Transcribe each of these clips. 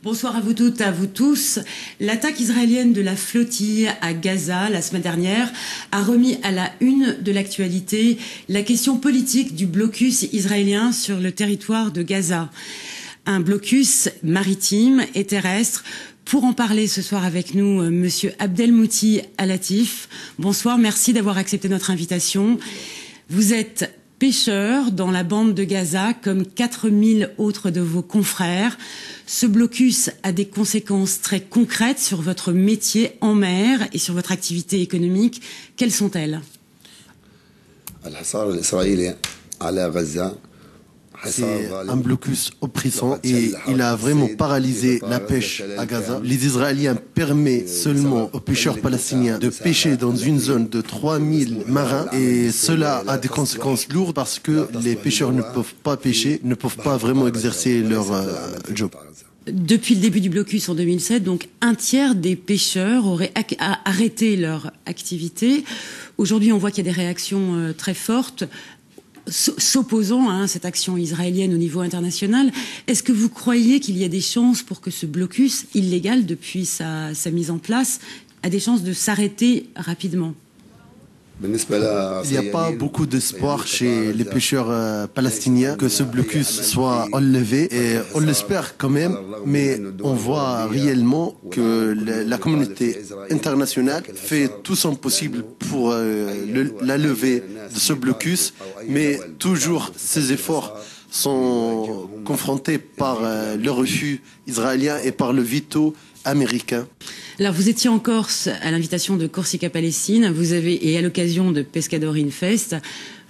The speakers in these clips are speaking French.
Bonsoir à vous toutes, à vous tous. L'attaque israélienne de la flottille à Gaza la semaine dernière a remis à la une de l'actualité la question politique du blocus israélien sur le territoire de Gaza. Un blocus maritime et terrestre. Pour en parler ce soir avec nous, Monsieur Abdelmouti Alatif. Bonsoir, merci d'avoir accepté notre invitation. Vous êtes pêcheur dans la bande de Gaza, comme 4000 autres de vos confrères. Ce blocus a des conséquences très concrètes sur votre métier en mer et sur votre activité économique. Quelles sont-elles? C'est un blocus oppressant et il a vraiment paralysé la pêche à Gaza. Les Israéliens permettent seulement aux pêcheurs palestiniens de pêcher dans une zone de 3000 marins et cela a des conséquences lourdes parce que les pêcheurs ne peuvent pas pêcher, ne peuvent pas vraiment exercer leur job. Depuis le début du blocus en 2007, donc un tiers des pêcheurs auraient arrêté leur activité. Aujourd'hui, on voit qu'il y a des réactions très fortes s'opposant à cette action israélienne au niveau international. Est-ce que vous croyez qu'il y a des chances pour que ce blocus illégal, depuis sa mise en place, a des chances de s'arrêter rapidement? Il n'y a pas beaucoup d'espoir chez les pêcheurs palestiniens que ce blocus soit enlevé et on l'espère quand même, mais on voit réellement que la communauté internationale fait tout son possible pour la levée de ce blocus, mais toujours ces efforts sont confrontés par le refus israélien et par le veto américain. Alors, vous étiez en Corse à l'invitation de Corsica Palestine, et à l'occasion de Pescador Infest,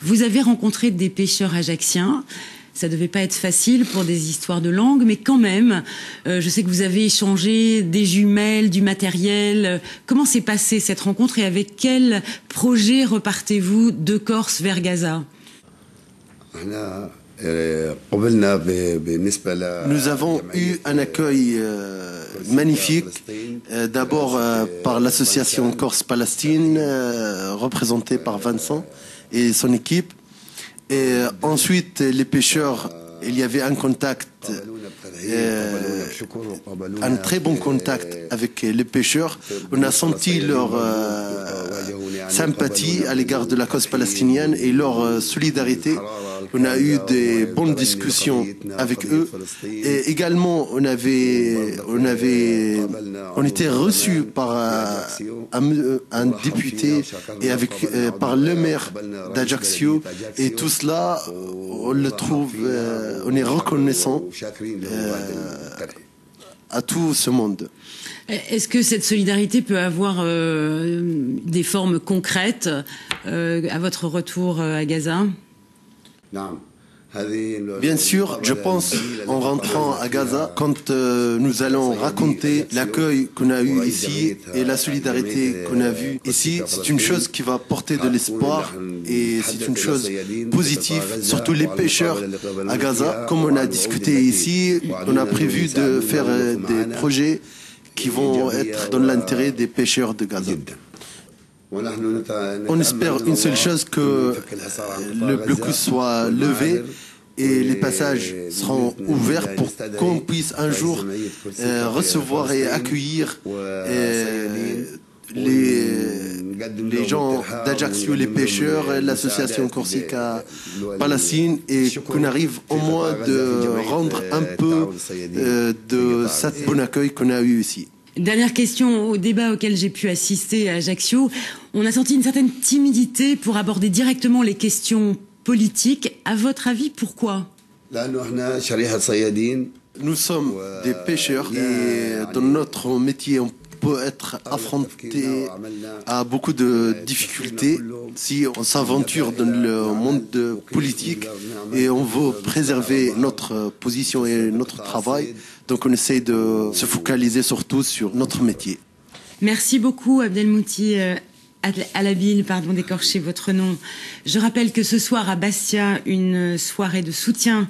vous avez rencontré des pêcheurs ajacciens. Ça devait pas être facile pour des histoires de langue, mais quand même, je sais que vous avez échangé des jumelles, du matériel. Comment s'est passée cette rencontre et avec quel projet repartez-vous de Corse vers Gaza? Nous avons eu un accueil magnifique, d'abord par l'association Corse-Palestine, représentée par Vincent et son équipe. Et ensuite, les pêcheurs, il y avait un contact, un très bon contact avec les pêcheurs. On a senti leur sympathie à l'égard de la cause palestinienne et leur solidarité. On a eu des bonnes discussions avec eux et également on était reçus par un député et par le maire d'Ajaccio et tout cela on le trouve, on est reconnaissant à tout ce monde. Est-ce que cette solidarité peut avoir des formes concrètes à votre retour à Gaza? Bien sûr, je pense en rentrant à Gaza, quand nous allons raconter l'accueil qu'on a eu ici et la solidarité qu'on a vue ici, c'est une chose qui va porter de l'espoir et c'est une chose positive, surtout les pêcheurs à Gaza. Comme on a discuté ici, on a prévu de faire des projets qui vont être dans l'intérêt des pêcheurs de Gaza. On espère une seule chose, que le blocus soit levé et les passages seront ouverts pour qu'on puisse un jour recevoir et accueillir les gens d'Ajaccio, les pêcheurs, l'association Corsica Palestine et qu'on arrive au moins de rendre un peu de cet bon accueil qu'on a eu ici. Dernière question, au débat auquel j'ai pu assister à Ajaccio, on a senti une certaine timidité pour aborder directement les questions politiques. À votre avis, pourquoi? Nous sommes des pêcheurs et dans notre métier, on peut être affronté à beaucoup de difficultés si on s'aventure dans le monde politique et on veut préserver notre position et notre travail. Donc on essaie de se focaliser surtout sur notre métier. Merci beaucoup Abdelmouti Alabil, pardon d'écorcher votre nom. Je rappelle que ce soir à Bastia, une soirée de soutien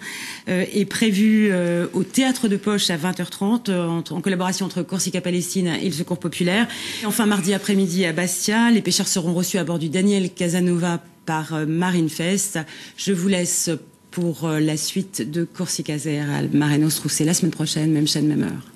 est prévue au Théâtre de Poche à 20h30 en collaboration entre Corsica Palestine et le Secours Populaire. Et enfin, mardi après-midi à Bastia, les pêcheurs seront reçus à bord du Daniel Casanova par Marinefest. Je vous laisse pour la suite de Corsica Zère à Mare Nostrum. C'est la semaine prochaine, même chaîne, même heure.